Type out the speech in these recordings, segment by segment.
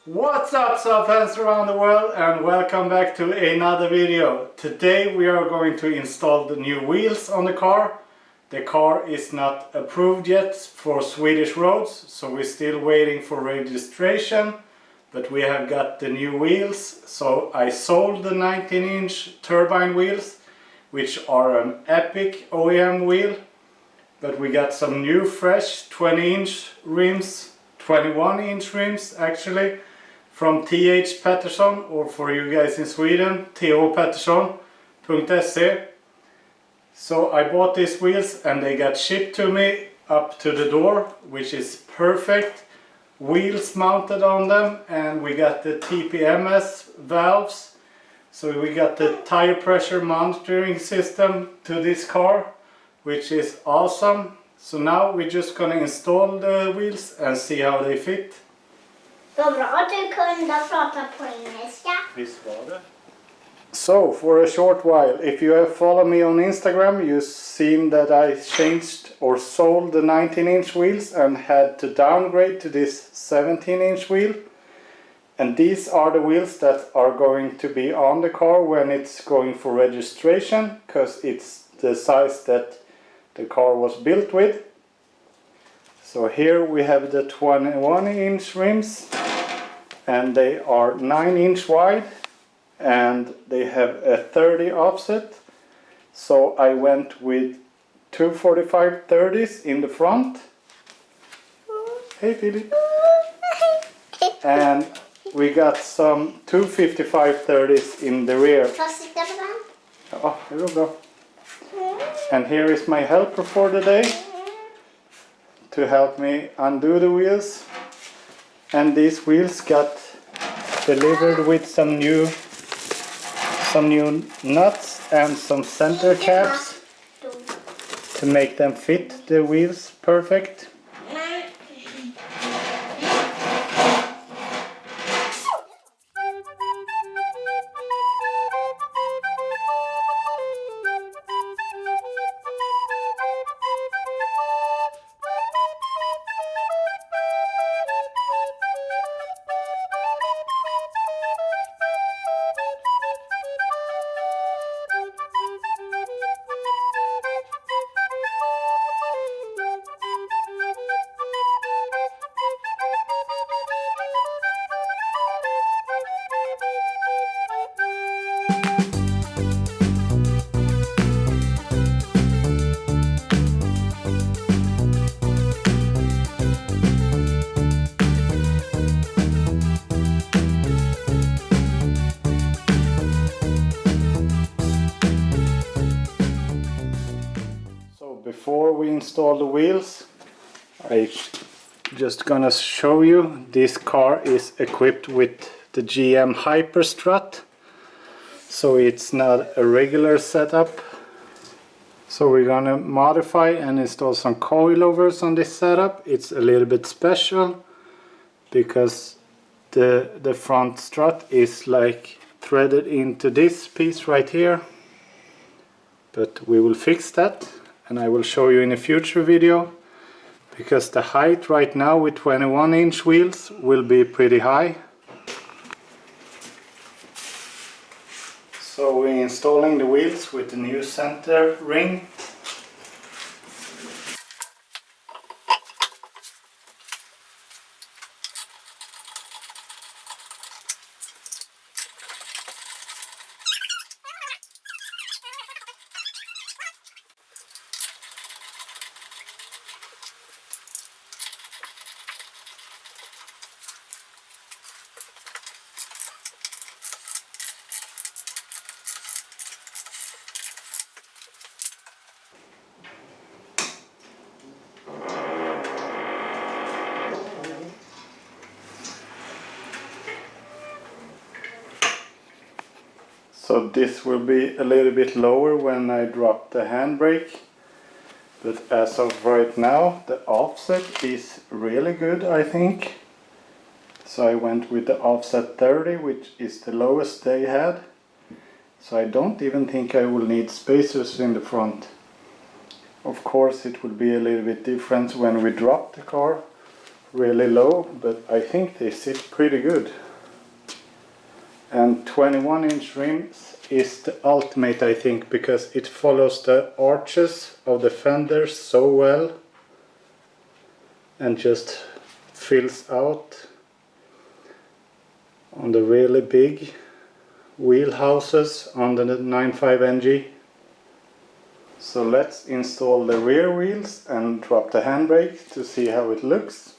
What's up, sub fans around the world, and welcome back to another video. Today we are going to install the new wheels on the car. The car is not approved yet for Swedish roads, so we're still waiting for registration. But we have got the new wheels, so I sold the 19-inch turbine wheels, which are an epic OEM wheel. But we got some new fresh 20-inch rims, 21-inch rims actually, from TH Pettersson, or for you guys in Sweden, thopettersson.se. So I bought these wheels and they got shipped to me up to the door, which is perfect. Wheels mounted on them, and we got the TPMS valves. So we got the tire pressure monitoring system to this car, which is awesome. So now we're just gonna install the wheels and see how they fit. Vad bra att du kunde prata på engelska. Visst var det. So for a short while, if you have followed me on Instagram, you've seen that I changed or sold the 19-inch wheels and had to downgrade to this 17-inch wheel. And these are the wheels that are going to be on the car when it's going for registration, because it's the size that the car was built with. So here we have the 21-inch rims, and they are 9-inch wide, and they have a 30 offset. So I went with two 45/30s in the front. Hey Philip. And we got some two 55/30s in the rear. Oh, here we go. And here is my helper for the day to help me undo the wheels. And these wheels got delivered with some new nuts and some center caps to make them fit the wheels perfect. Before we install the wheels, I'm just gonna show you this car is equipped with the GM Hyper Strut, so it's not a regular setup. So we're gonna modify and install some coilovers on this setup. It's a little bit special because the front strut is like threaded into this piece right here, but we will fix that. And I will show you in a future video, because the height right now with 21-inch wheels will be pretty high. So we're installing the wheels with the new center ring. So this will be a little bit lower when I drop the handbrake, but as of right now the offset is really good, I think. So I went with the offset 30, which is the lowest they had. So I don't even think I will need spacers in the front. Of course it will be a little bit different when we drop the car. really low, but I think they sit pretty good. And 21-inch rims is the ultimate, I think, because it follows the arches of the fenders so well and just fills out on the really big wheel houses on the 95 NG. So let's install the rear wheels and drop the handbrake to see how it looks.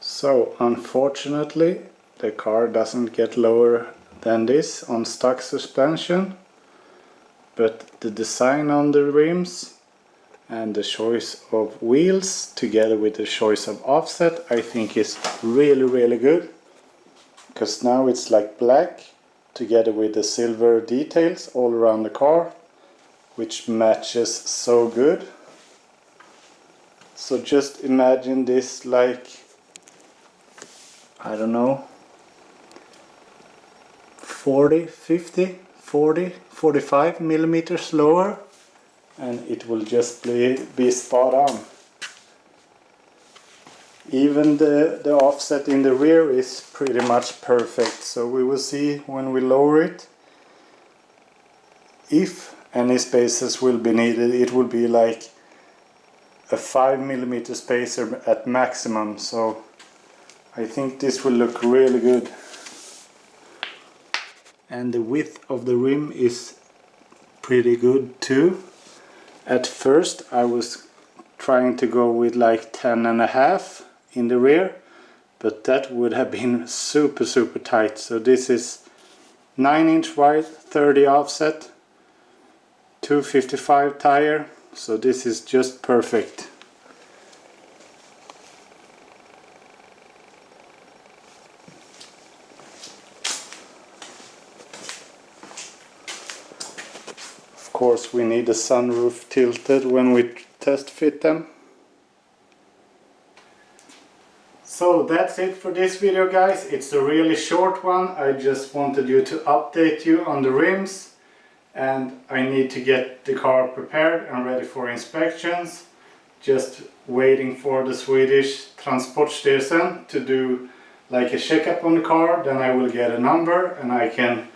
So unfortunately the car doesn't get lower than this on stock suspension, but the design on the rims and the choice of wheels together with the choice of offset I think is really good, because now it's like black together with the silver details all around the car, which matches so good. So just imagine this like, I don't know, 40, 50, 40, 45 millimeters lower, and it will just be spot on. Even the offset in the rear is pretty much perfect, so we will see when we lower it. If any spaces will be needed, it will be like a 5 millimeter spacer at maximum, so I think this will look really good. And the width of the rim is pretty good too. At first I was trying to go with like 10.5 in the rear, but that would have been super tight. So this is 9-inch wide, 30 offset, 255 tire, so this is just perfect. Of course we need the sunroof tilted when we test fit them. So that's it for this video, guys. It's a really short one. I just wanted you to update you on the rims, and I need to get the car prepared and ready for inspections. Just waiting for the Swedish Transportstyrelsen to do like a checkup on the car. Then I will get a number and I can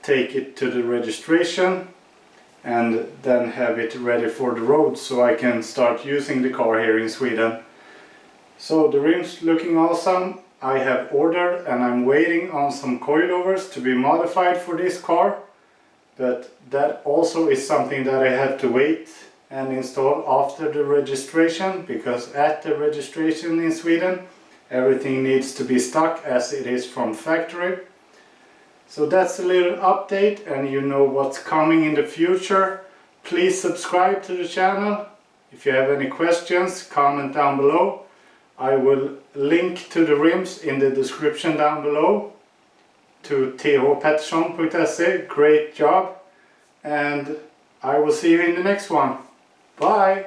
take it to the registration and then have it ready for the road so I can start using the car here in Sweden. So the rims looking awesome. I have ordered and I'm waiting on some coilovers to be modified for this car, but that also is something that I have to wait and install after the registration, because at the registration in Sweden everything needs to be stuck as it is from factory. So that's a little update, and you know what's coming in the future. Please subscribe to the channel. If you have any questions, comment down below. I will link to the rims in the description down below to thpettersson.se. Great job, and I will see you in the next one. Bye!